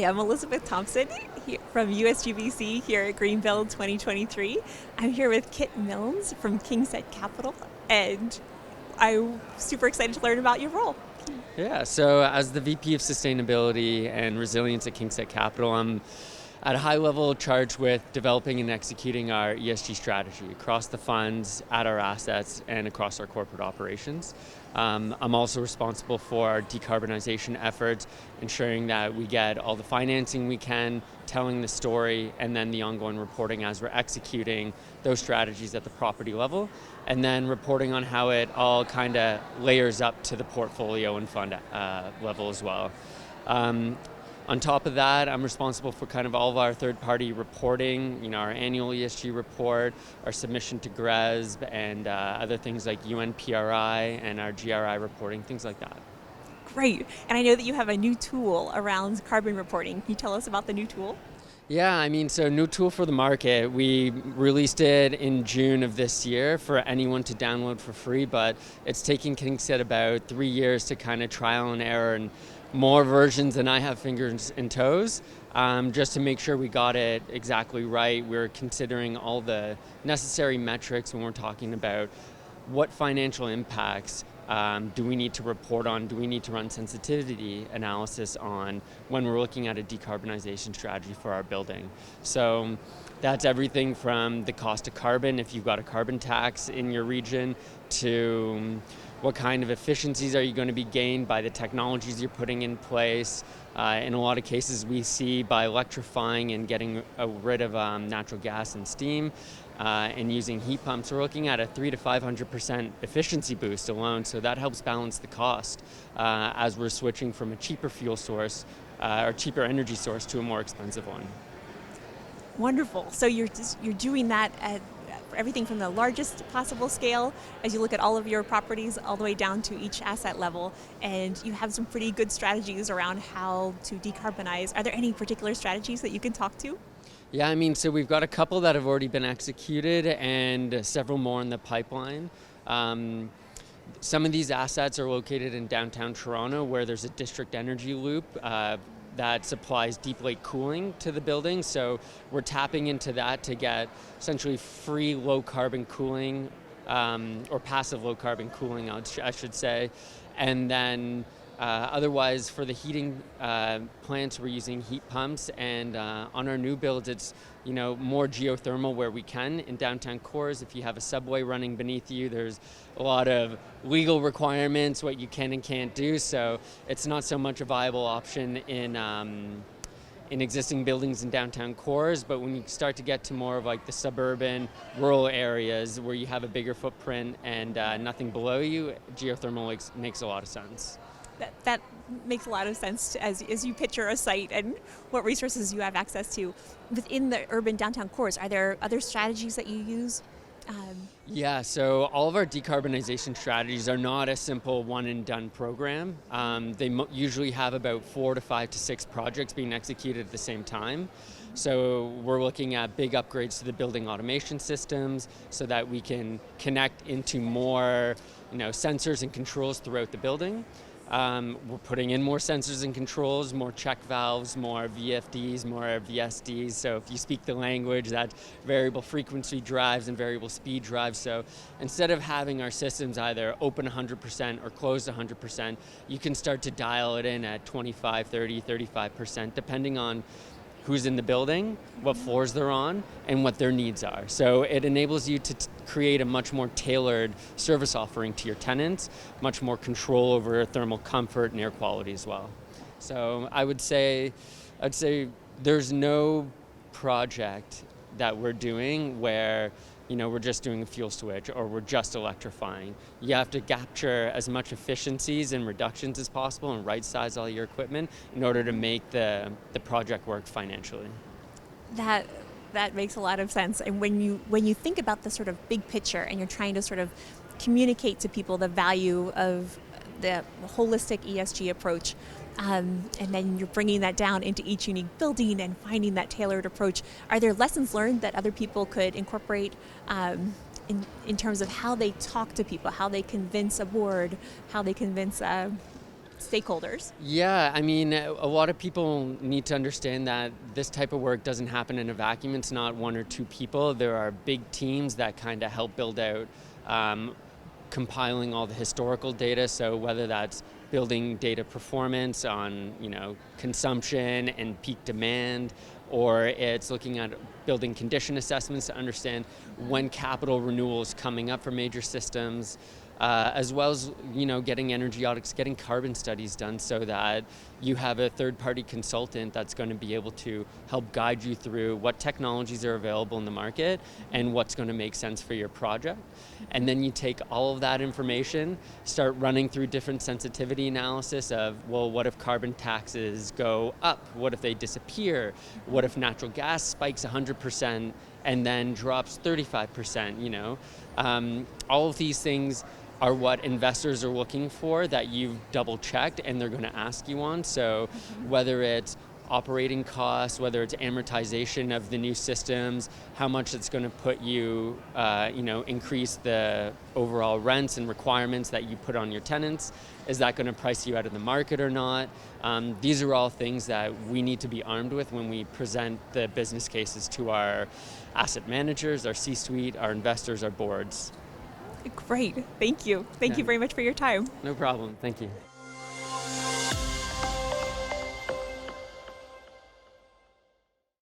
I'm Elizabeth Thompson from USGBC here at Greenbuild 2023. I'm here with Kit Milnes from Kingsett Capital, and I'm super excited to learn about your role. Yeah, so as the VP of Sustainability and Resilience at Kingsett Capital, I'm at a high level charged with developing and executing our ESG strategy across the funds, at our assets, and across our corporate operations. I'm also responsible for our decarbonization efforts, ensuring that we get all the financing we can, telling the story, and then the ongoing reporting as we're executing those strategies at the property level, and then reporting on how it all kind of layers up to the portfolio and fund level as well. On top of that, I'm responsible for kind of all of our third-party reporting, our annual ESG report, our submission to GRESB, and other things like UNPRI and our GRI reporting, things like that. Great. And I know that you have a new tool around carbon reporting. Can you tell us about the new tool? Yeah, so new tool for the market. We released it in June of this year for anyone to download for free, but it's taking Kingsett about 3 years to kind of trial and error, and more versions than I have fingers and toes, just to make sure we got it exactly right. We're considering all the necessary metrics when we're talking about what financial impacts do we need to report on, do we need to run sensitivity analysis on when we're looking at a decarbonization strategy for our building. So that's everything from the cost of carbon, if you've got a carbon tax in your region, to what kind of efficiencies are you going to be gained by the technologies you're putting in place. In a lot of cases, we see by electrifying and getting rid of natural gas and steam and using heat pumps, we're looking at a 300 to 500% efficiency boost alone. So that helps balance the cost as we're switching from a cheaper fuel source or cheaper energy source to a more expensive one. Wonderful. So you're doing that at everything from the largest possible scale as you look at all of your properties all the way down to each asset level, and you have some pretty good strategies around how to decarbonize. Are there any particular strategies that you can talk to? Yeah, so we've got a couple that have already been executed and several more in the pipeline. Some of these assets are located in downtown Toronto, where there's a district energy loop that supplies deep lake cooling to the building. So we're tapping into that to get essentially free low carbon cooling, or passive low carbon cooling, I should say. And then otherwise for the heating plants, we're using heat pumps, and on our new builds, it's more geothermal where we can. In downtown cores, if you have a subway running beneath you, there's a lot of legal requirements, what you can and can't do, so it's not so much a viable option in existing buildings in downtown cores. But when you start to get to more of like the suburban, rural areas where you have a bigger footprint and nothing below you, geothermal makes a lot of sense. That makes a lot of sense as you picture a site and what resources you have access to. Within the urban downtown cores, are there other strategies that you use? Yeah, so all of our decarbonization strategies are not a simple one and done program. They usually have about 4 to 5 to 6 projects being executed at the same time. So we're looking at big upgrades to the building automation systems so that we can connect into more sensors and controls throughout the building. We're putting in more sensors and controls, more check valves, more VFDs, more VSDs. So if you speak the language, that's variable frequency drives and variable speed drives. So instead of having our systems either open 100% or closed 100%, you can start to dial it in at 25, 30, 35%, depending on who's in the building, what floors they're on, and what their needs are. So it enables you to create a much more tailored service offering to your tenants, much more control over thermal comfort and air quality as well. So I'd say there's no project that we're doing where we're just doing a fuel switch or we're just electrifying. You have to capture as much efficiencies and reductions as possible and right size all your equipment in order to make the project work financially. That makes a lot of sense. And when you think about the sort of big picture and you're trying to sort of communicate to people the value of the holistic ESG approach, and then you're bringing that down into each unique building and finding that tailored approach. Are there lessons learned that other people could incorporate in terms of how they talk to people, how they convince a board, how they convince stakeholders? Yeah, I mean, a lot of people need to understand that this type of work doesn't happen in a vacuum. It's not one or two people. There are big teams that kind of help build out compiling all the historical data. So whether that's building data performance on, consumption and peak demand, or it's looking at building condition assessments to understand when capital renewal is coming up for major systems, as well as getting energy audits, getting carbon studies done, so that you have a third-party consultant that's going to be able to help guide you through what technologies are available in the market and what's going to make sense for your project. And then you take all of that information, start running through different sensitivity analysis of, well, what if carbon taxes go up? What if they disappear? What if natural gas spikes 100% and then drops 35%? All of these things are what investors are looking for, that you've double checked and they're going to ask you on. So whether it's operating costs, whether it's amortization of the new systems, how much it's going to put you, increase the overall rents and requirements that you put on your tenants. Is that going to price you out of the market or not? These are all things that we need to be armed with when we present the business cases to our asset managers, our C-suite, our investors, our boards. Great. Thank you. Thank you very much for your time. No problem. Thank you.